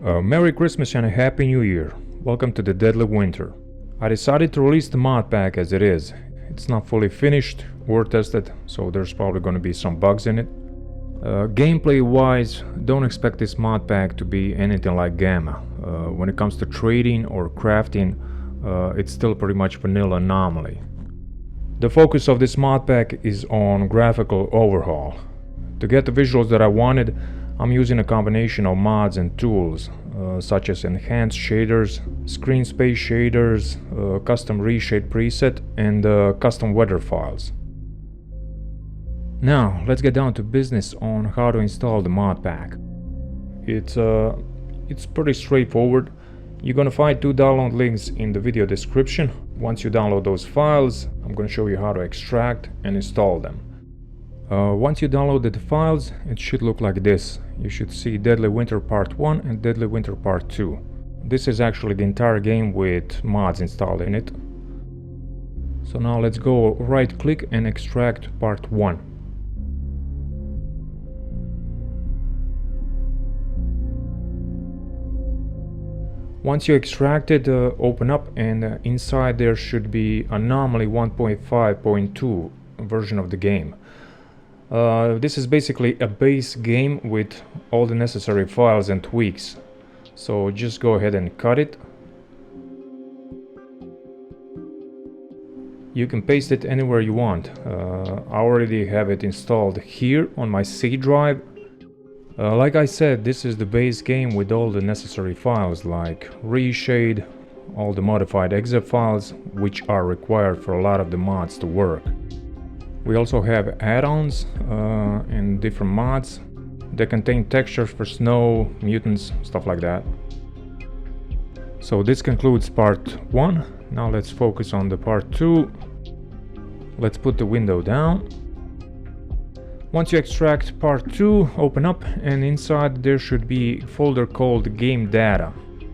Merry Christmas and a Happy New Year. Welcome to the Deadly Winter. I decided to release the mod pack as it is. It's not fully finished or tested, so there's probably going to be some bugs in it. Gameplay wise, don't expect this mod pack to be anything like Gamma. When it comes to trading or crafting, it's still pretty much vanilla Anomaly. The focus of this mod pack is on graphical overhaul. To get the visuals that I wanted, I'm using a combination of mods and tools, such as enhanced shaders, screen space shaders, custom reshade preset, and custom weather files. Now, let's get down to business on how to install the mod pack. It's pretty straightforward. You're gonna find two download links in the video description. Once you download those files, I'm gonna show you how to extract and install them. Once you downloaded the files, it should look like this. You should see Deadly Winter Part 1 and Deadly Winter Part 2. This is actually the entire game with mods installed in it. So now let's go right click and extract Part 1. Once you extract it, open up, and inside there should be Anomaly 1.5.2 version of the game. This is basically a base game with all the necessary files and tweaks. So just go ahead and cut it. You can paste it anywhere you want. I already have it installed here on my C drive. Like I said, this is the base game with all the necessary files like reshade, all the modified exe files, which are required for a lot of the mods to work. We also have add-ons and different mods that contain textures for snow, mutants, stuff like that. So this concludes part 1. Now let's focus on the part 2. Let's put the window down. Once you extract part 2, open up, and inside there should be a folder called GAMEDATA.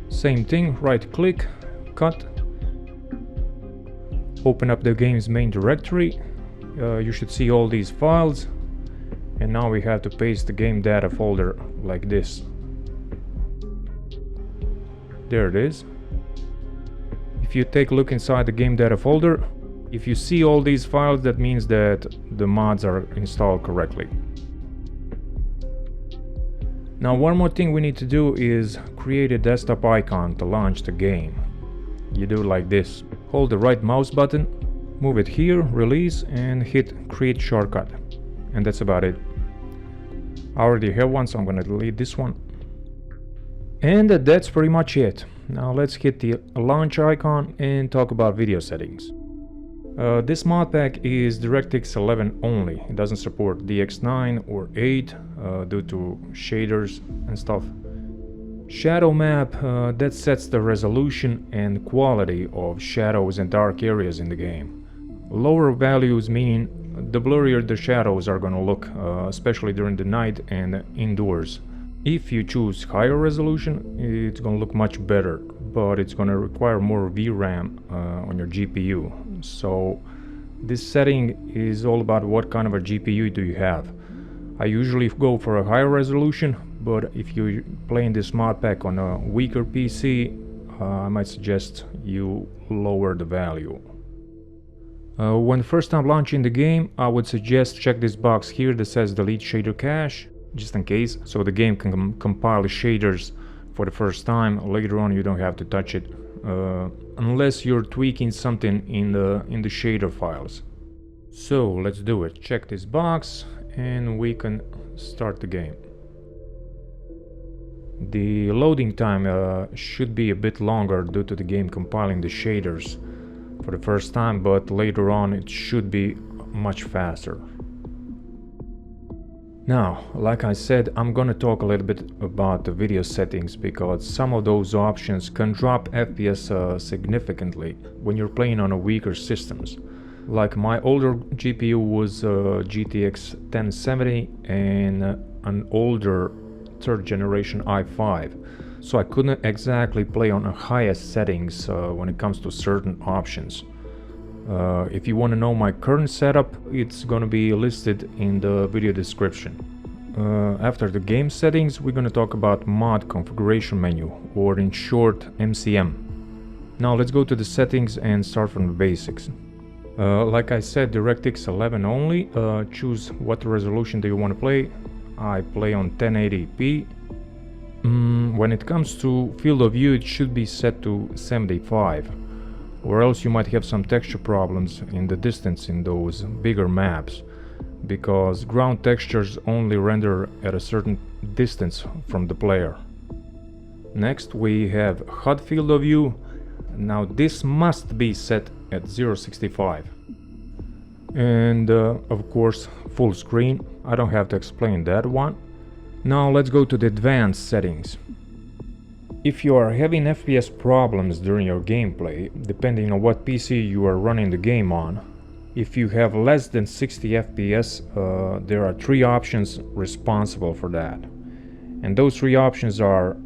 Same thing, right click, cut, open up the game's main directory. You should see all these files, and now we have to paste the GAMEDATA folder like this. There it is. If you take a look inside the GAMEDATA folder, if you see all these files, that means that the mods are installed correctly. Now one more thing we need to do is create a desktop icon to launch the game. You do it like this. Hold the right mouse button, move it here, release, and hit create shortcut. And that's about it. I already have one, so I'm gonna delete this one. And that's pretty much it. Now let's hit the launch icon and talk about video settings. This mod pack is DirectX 11 only. It doesn't support DX9 or 8 due to shaders and stuff. Shadow map, that sets the resolution and quality of shadows and dark areas in the game. Lower values mean the blurrier the shadows are gonna look, especially during the night and indoors. If you choose higher resolution, it's gonna look much better, but it's gonna require more VRAM on your GPU. So this setting is all about what kind of a GPU do you have. I usually go for a higher resolution, but if you're playing this mod pack on a weaker PC, I might suggest you lower the value. When first time launching the game, I would suggest check this box here that says delete shader cache, just in case, so the game can compile the shaders for the first time. Later on you don't have to touch it, unless you're tweaking something in the shader files. So let's do it. Check this box and we can start the game. The loading time should be a bit longer due to the game compiling the shaders for the first time, but later on it should be much faster. Now, like I said, I'm gonna talk a little bit about the video settings because some of those options can drop FPS significantly when you're playing on a weaker systems. Like my older GPU was GTX 1070 and an older 3rd generation i5, so I couldn't exactly play on the highest settings when it comes to certain options. If you want to know my current setup, it's gonna be listed in the video description. After the game settings, we're gonna talk about mod configuration menu, or in short, MCM. Now let's go to the settings and start from the basics. Like I said, DirectX 11 only. Choose what resolution do you want to play. I play on 1080p. When it comes to field of view, it should be set to 75, or else you might have some texture problems in the distance in those bigger maps, because ground textures only render at a certain distance from the player. Next we have HUD field of view. Now this must be set at 0.65, and of course full screen. I don't have to explain that one. Now let's go to the advanced settings. If you are having FPS problems during your gameplay, depending on what PC you are running the game on, if you have less than 60 FPS, there are 3 options responsible for that. And those 3 options are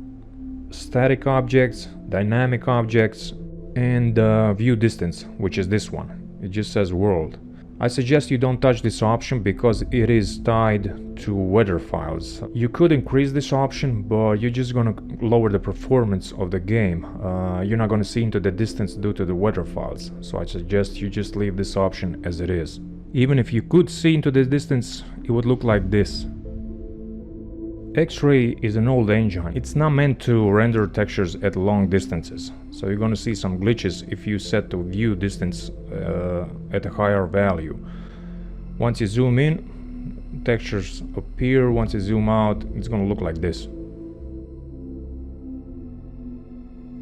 static objects, dynamic objects, and view distance, which is this one. It just says world. I suggest you don't touch this option because it is tied to weather files. You could increase this option, but you're just gonna lower the performance of the game. You're not gonna see into the distance due to the weather files, so I suggest you just leave this option as it is. Even if you could see into the distance, it would look like this. X-Ray is an old engine. It's not meant to render textures at long distances, so you're gonna see some glitches if you set the view distance at a higher value. Once you zoom in, textures appear. Once you zoom out, it's gonna look like this.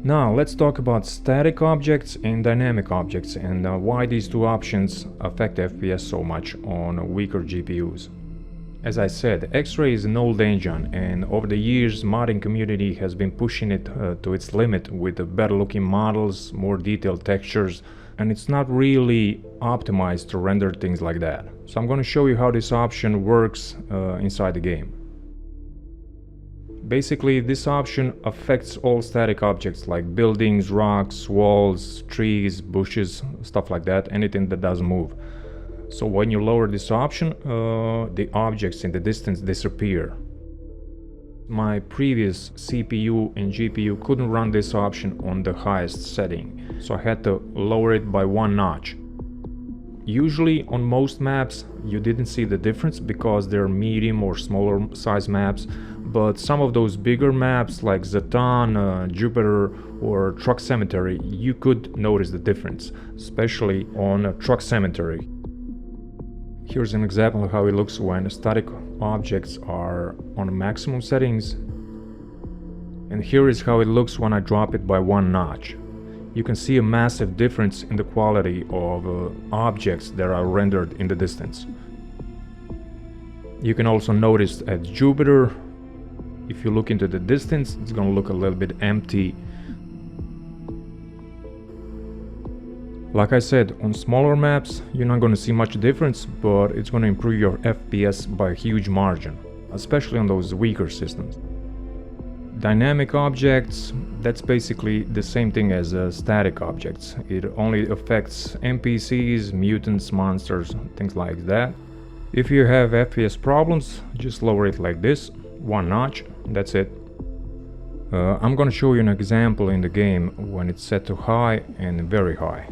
Now let's talk about static objects and dynamic objects, and why these 2 options affect FPS so much on weaker GPUs. As I said, X-Ray is an old engine, and over the years modding community has been pushing it to its limit with the better looking models, more detailed textures, and it's not really optimized to render things like that. So I'm going to show you how this option works inside the game. Basically, this option affects all static objects like buildings, rocks, walls, trees, bushes, stuff like that, anything that doesn't move. So when you lower this option, the objects in the distance disappear. My previous CPU and GPU couldn't run this option on the highest setting, so I had to lower it by 1 notch. Usually on most maps you didn't see the difference because they're medium or smaller size maps, but some of those bigger maps like Zaton, Jupiter or Truck Cemetery, you could notice the difference, especially on Truck Cemetery. Here's an example of how it looks when static objects are on maximum settings, and here is how it looks when I drop it by 1 notch. You can see a massive difference in the quality of objects that are rendered in the distance. You can also notice at Jupiter, if you look into the distance, it's gonna look a little bit empty. Like I said, on smaller maps you're not going to see much difference, but it's going to improve your FPS by a huge margin, especially on those weaker systems. Dynamic objects, that's basically the same thing as static objects. It only affects NPCs, mutants, monsters, things like that. If you have FPS problems, just lower it like this, 1 notch, that's it. I'm going to show you an example in the game when it's set to high and very high.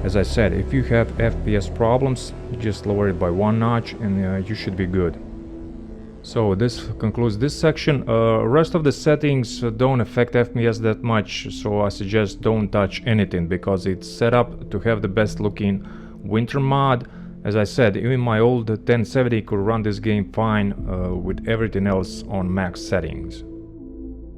As I said, if you have FPS problems, just lower it by 1 notch and you should be good. So this concludes this section. Rest of the settings don't affect FPS that much, so I suggest don't touch anything because it's set up to have the best looking winter mod. As I said, even my old 1070 could run this game fine with everything else on max settings.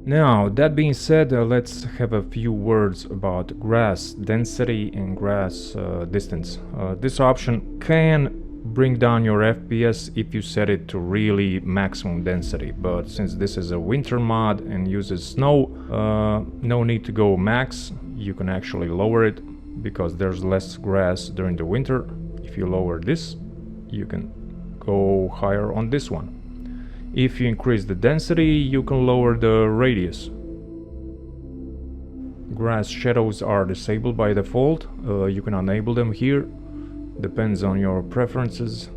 Now, that being said, let's have a few words about grass density and grass distance. This option can bring down your FPS if you set it to really maximum density, but since this is a winter mod and uses snow, no need to go max. You can actually lower it because there's less grass during the winter. If you lower this, you can go higher on this one. If you increase the density, you can lower the radius. Grass shadows are disabled by default. You can enable them here. Depends on your preferences.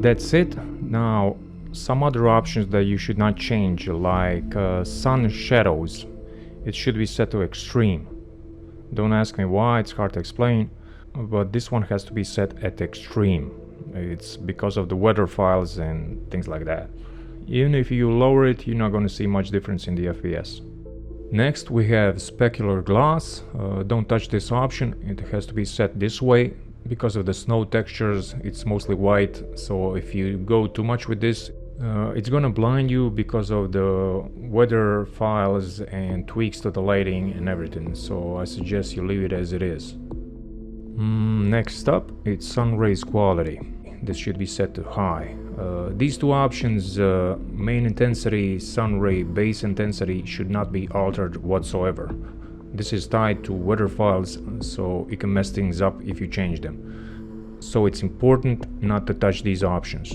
That's it. Now, some other options that you should not change, like sun shadows. It should be set to extreme. Don't ask me why, it's hard to explain, but this one has to be set at extreme. It's because of the weather files and things like that. Even if you lower it, you're not going to see much difference in the FPS. Next we have specular glass. Don't touch this option, it has to be set this way. Because of the snow textures, it's mostly white, so if you go too much with this, it's gonna blind you because of the weather files and tweaks to the lighting and everything, so I suggest you leave it as it is. Next up, it's sun rays quality. This should be set to high. These two options, main intensity, sun ray, base intensity, should not be altered whatsoever. This is tied to weather files, so it can mess things up if you change them. So it's important not to touch these options.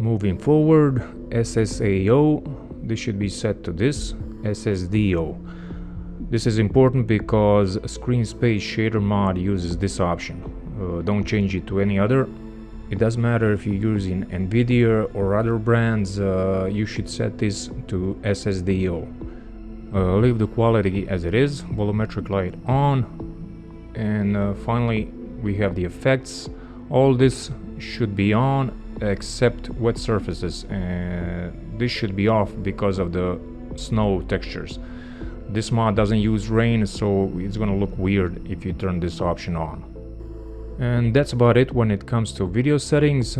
Moving forward, SSAO, this should be set to this, SSDO. This is important because Screen Space Shader mod uses this option. Don't change it to any other. It doesn't matter if you're using NVIDIA or other brands, you should set this to SSDO. Leave the quality as it is, volumetric light on, and finally we have the effects. All this should be on except wet surfaces, and this should be off because of the snow textures. This mod doesn't use rain, so it's gonna look weird if you turn this option on. And that's about it when it comes to video settings.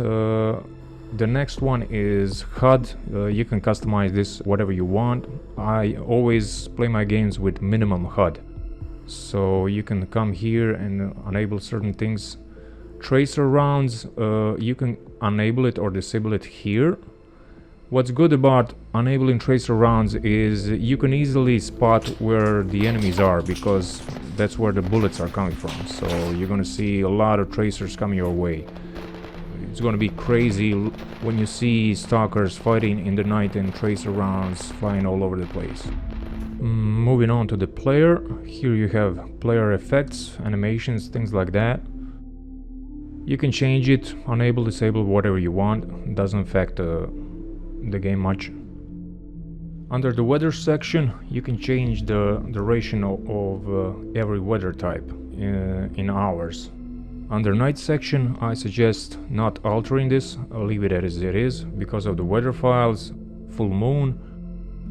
The next one is HUD. You can customize this whatever you want. I always play my games with minimum HUD, so you can come here and enable certain things. Tracer rounds, you can enable it or disable it here. What's good about enabling tracer rounds is you can easily spot where the enemies are, because that's where the bullets are coming from, so you're gonna see a lot of tracers coming your way. It's gonna be crazy when you see Stalkers fighting in the night and tracer rounds flying all over the place. Moving on to the player, here you have player effects, animations, things like that. You can change it, enable, disable, whatever you want. It doesn't affect the game much. Under the weather section, you can change the duration of every weather type in hours. Under night section, I suggest not altering this. I'll leave it as it is because of the weather files. Full moon,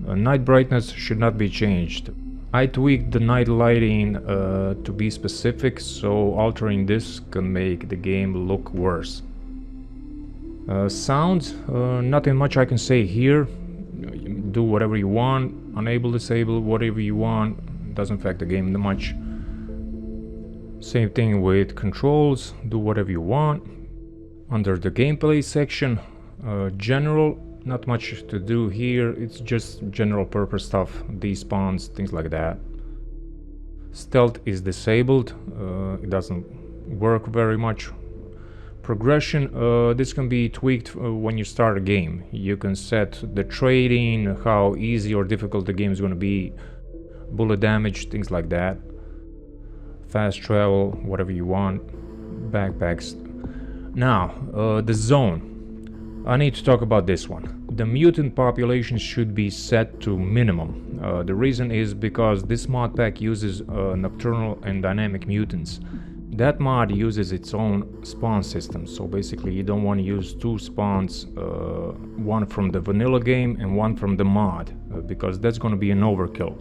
night brightness should not be changed. I tweaked the night lighting to be specific, so altering this can make the game look worse. Sounds, nothing much I can say here. Do whatever you want, enable, disable, whatever you want. Doesn't affect the game much. Same thing with controls, do whatever you want. Under the gameplay section, general, not much to do here, it's just general purpose stuff, despawns, things like that. Stealth is disabled, it doesn't work very much. Progression, this can be tweaked when you start a game. You can set the trading, how easy or difficult the game is going to be, bullet damage, things like that. Fast travel, whatever you want, backpacks. Now, the zone. I need to talk about this one. The mutant population should be set to minimum. The reason is because this mod pack uses nocturnal and dynamic mutants. That mod uses its own spawn system, so basically you don't want to use two spawns, one from the vanilla game and one from the mod, because that's going to be an overkill.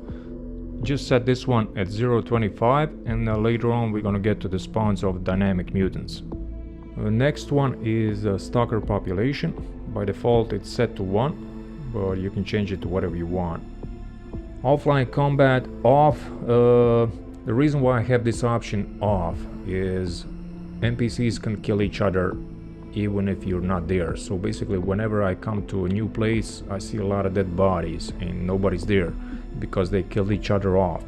just set this one at 0.25, and later on we're gonna get to the spawns of dynamic mutants. The next one is Stalker population. By default it's set to 1, but you can change it to whatever you want. Offline combat off. The reason why I have this option off is NPCs can kill each other even if you're not there. So basically whenever I come to a new place I see a lot of dead bodies and nobody's there because they killed each other off.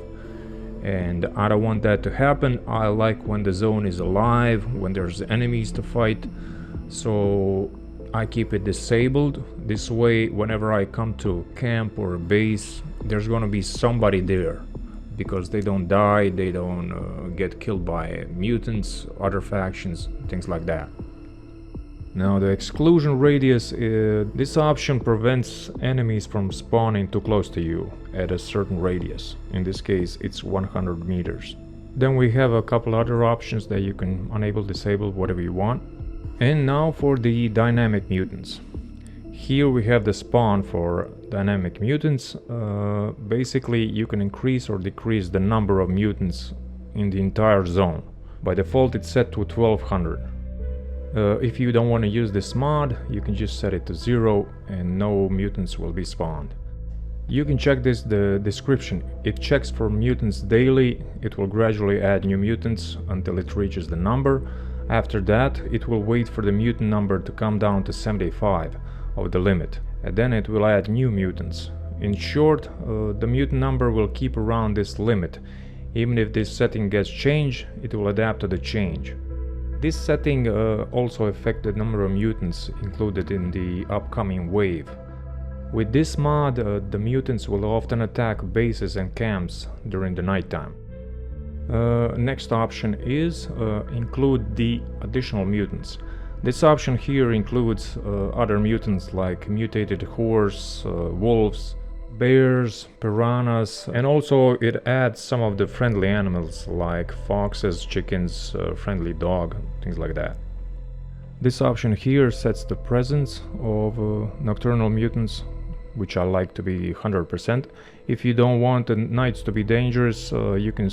And I don't want that to happen. I like when the zone is alive, when there's enemies to fight. So I keep it disabled. This way whenever I come to a camp or a base, there's gonna be somebody there, because they don't die, they don't get killed by mutants, other factions, things like that. Now the exclusion radius, this option prevents enemies from spawning too close to you at a certain radius. In this case it's 100 meters. Then we have a couple other options that you can enable, disable, whatever you want. And now for the dynamic mutants. Here we have the spawn for dynamic mutants. Basically you can increase or decrease the number of mutants in the entire zone. By default it's set to 1200. If you don't want to use this mod, you can just set it to 0 and no mutants will be spawned. You can check the description. It checks for mutants daily. It will gradually add new mutants until it reaches the number. After that it will wait for the mutant number to come down to 75 of the limit, and then it will add new mutants. In short, the mutant number will keep around this limit. Even if this setting gets changed, it will adapt to the change. This setting also affects the number of mutants included in the upcoming wave. With this mod, the mutants will often attack bases and camps during the nighttime. Next option is include the additional mutants. This option here includes other mutants like mutated horse, wolves, bears, piranhas, and also it adds some of the friendly animals like foxes, chickens, friendly dog, things like that. This option here sets the presence of nocturnal mutants, which I like to be 100%. If you don't want the nights to be dangerous, you can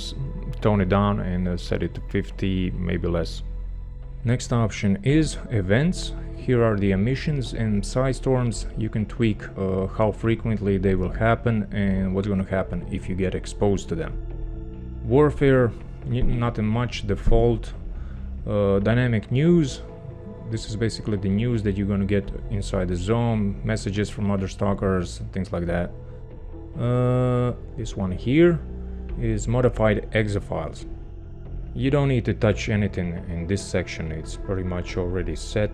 tone it down and set it to 50, maybe less. Next option is events. Here are the emissions and side storms. You can tweak how frequently they will happen and what's going to happen if you get exposed to them. Warfare, nothing much, default. Dynamic news. This is basically the news that you're going to get inside the zone, messages from other stalkers, things like that. This one here is modified exe files. You don't need to touch anything in this section, it's pretty much already set.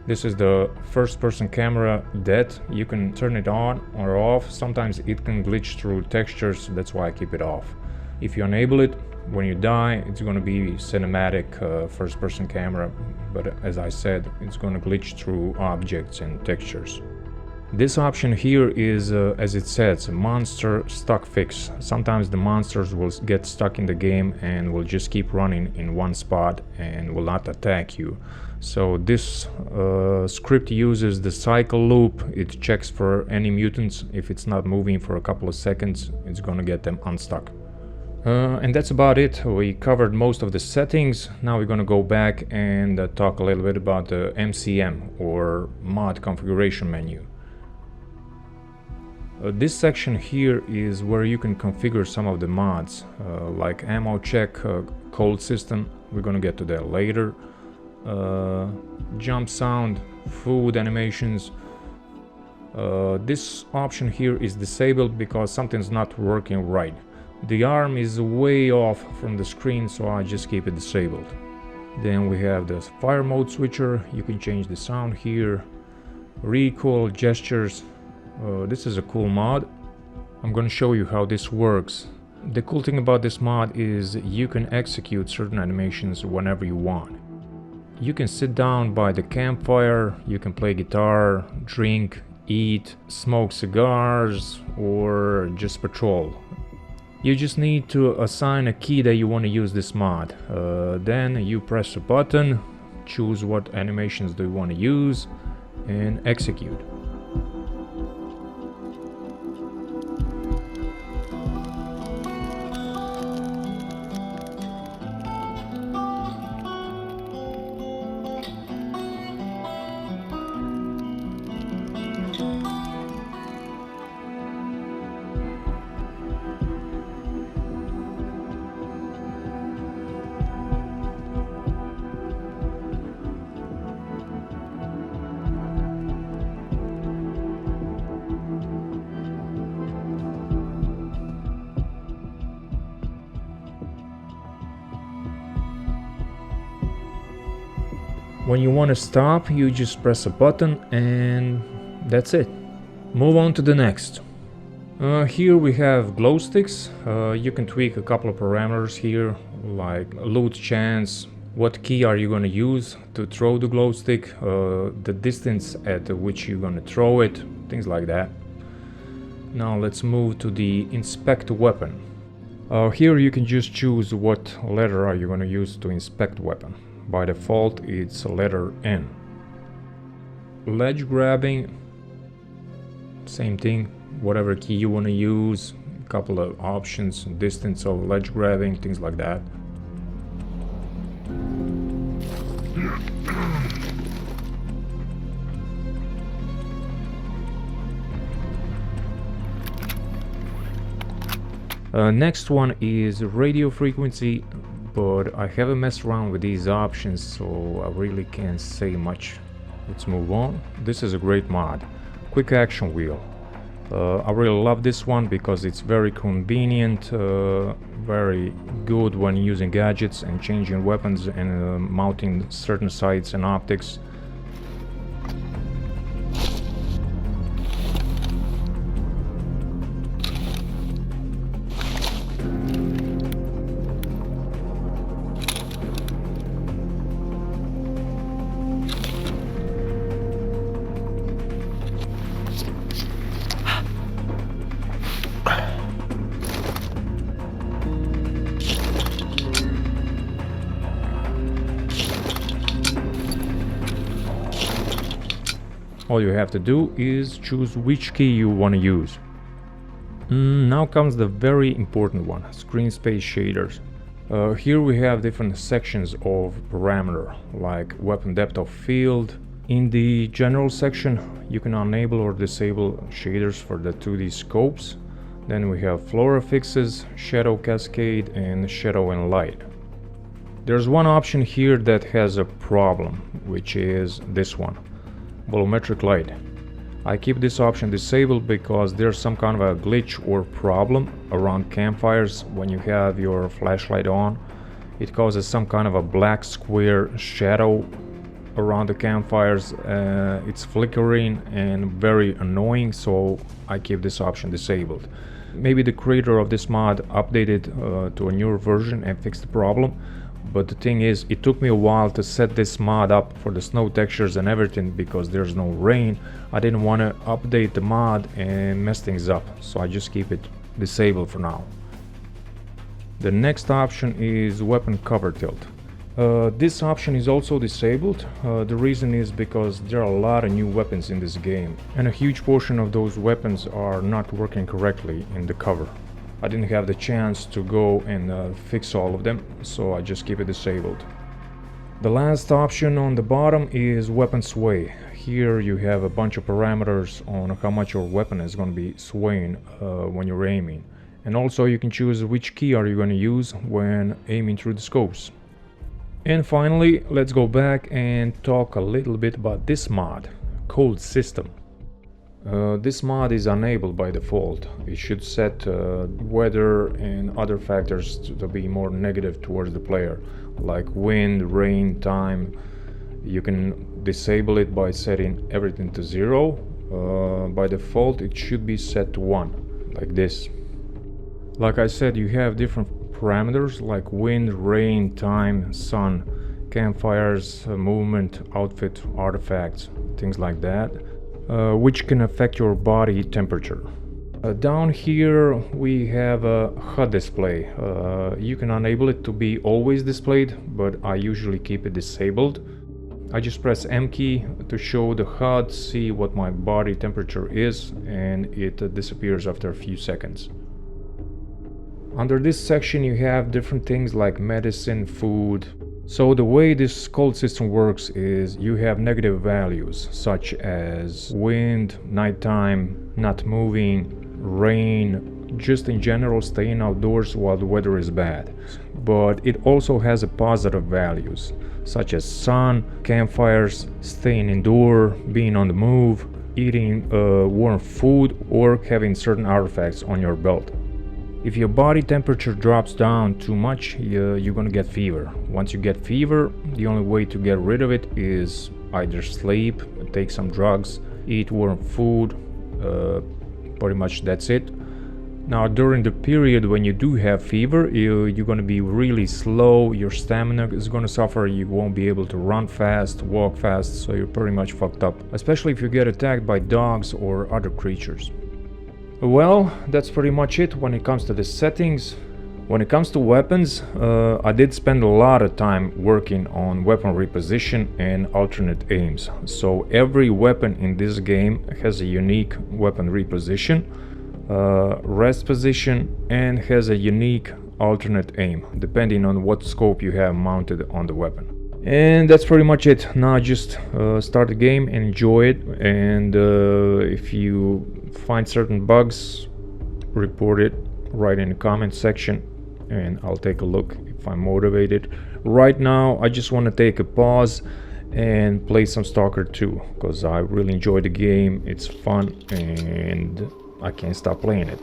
This is the first person camera that you can turn it on or off. Sometimes it can glitch through textures, that's why I keep it off. If you enable it, when you die, it's going to be cinematic first person camera, but as I said, it's going to glitch through objects and textures. This option here is, as it says, monster stuck fix. Sometimes the monsters will get stuck in the game and will just keep running in one spot and will not attack you. So this script uses the cycle loop. It checks for any mutants. If it's not moving for a couple of seconds, it's gonna get them unstuck. And that's about it. We covered most of the settings. Now we're gonna go back and talk a little bit about the MCM, or mod configuration menu. This section here is where you can configure some of the mods, like ammo check, cold system. We're gonna get to that later. Jump sound, food animations. This option here is disabled because something's not working right. The arm is way off from the screen, so I just keep it disabled. Then we have the fire mode switcher. You can change the sound here. Recoil, gestures. This is a cool mod. I'm gonna show you how this works. The cool thing about this mod is you can execute certain animations whenever you want. You can sit down by the campfire, you can play guitar, drink, eat, smoke cigars, or just patrol. You just need to assign a key that you want to use this mod. Then you press a button, choose what animations do you want to use, and execute. When you want to stop, you just press a button and that's it. Move on to the next. Here we have glow sticks. You can tweak a couple of parameters here, like loot chance, what key are you going to use to throw the glow stick, the distance at which you're going to throw it, things like that. Now let's move to the inspect weapon. Here you can just choose what letter are you going to use to inspect weapon. By default it's letter N. Ledge grabbing, same thing, whatever key you want to use, a couple of options, distance of ledge grabbing, things like that. Next one is radio frequency, but I haven't messed around with these options, so I really can't say much. Let's move on. This is a great mod. Quick action wheel. I really love this one because it's very convenient, very good when using gadgets and changing weapons and mounting certain sights and optics. All you have to do is choose which key you want to use. Now comes the very important one, screen space shaders. Here we have different sections of parameter, like weapon depth of field. In the general section you can enable or disable shaders for the 2D scopes. Then we have floor affixes, shadow cascade, and shadow and light. There's one option here that has a problem, which is this one, volumetric light. I keep this option disabled because there's some kind of a glitch or problem around campfires when you have your flashlight on. It causes some kind of a black square shadow around the campfires. It's flickering and very annoying, so I keep this option disabled. Maybe the creator of this mod updated to a newer version and fixed the problem. But the thing is, it took me a while to set this mod up for the snow textures and everything because there's no rain. I didn't want to update the mod and mess things up, so I just keep it disabled for now. The next option is weapon cover tilt. This option is also disabled. The reason is because there are a lot of new weapons in this game, and a huge portion of those weapons are not working correctly in the cover. I didn't have the chance to go and fix all of them, so I just keep it disabled. The last option on the bottom is weapon sway. Here you have a bunch of parameters on how much your weapon is going to be swaying when you're aiming. And also you can choose which key are you going to use when aiming through the scopes. And finally, let's go back and talk a little bit about this mod, cold system. This mod is enabled by default. It should set weather and other factors to be more negative towards the player, like wind, rain, time. You can disable it by setting everything to 0. By default it should be set to 1, like this. Like I said, you have different parameters like wind, rain, time, sun, campfires, movement, outfit, artifacts, things like that. Which can affect your body temperature. Down here we have a HUD display. You can enable it to be always displayed, but I usually keep it disabled. I just press M key to show the HUD, see what my body temperature is, and it disappears after a few seconds. Under this section you have different things like medicine, food. So the way this cold system works is you have negative values such as wind, nighttime, not moving, rain, just in general staying outdoors while the weather is bad. But it also has a positive values such as sun, campfires, staying indoor, being on the move, eating warm food, or having certain artifacts on your belt. If your body temperature drops down too much, you're gonna get fever. Once you get fever, the only way to get rid of it is either sleep, take some drugs, eat warm food, pretty much that's it. Now during the period when you do have fever, you're gonna be really slow, your stamina is gonna suffer, you won't be able to run fast, walk fast, so you're pretty much fucked up, especially if you get attacked by dogs or other creatures. Well, that's pretty much it when it comes to the settings. When it comes to weapons, I did spend a lot of time working on weapon reposition and alternate aims. So every weapon in this game has a unique weapon reposition, rest position, and has a unique alternate aim, depending on what scope you have mounted on the weapon. And that's pretty much it. Now just start the game and enjoy it, and if you find certain bugs, report it, write in the comment section, and I'll take a look if I'm motivated. Right now I just want to take a pause and play some Stalker 2 because I really enjoy the game, it's fun and I can't stop playing it.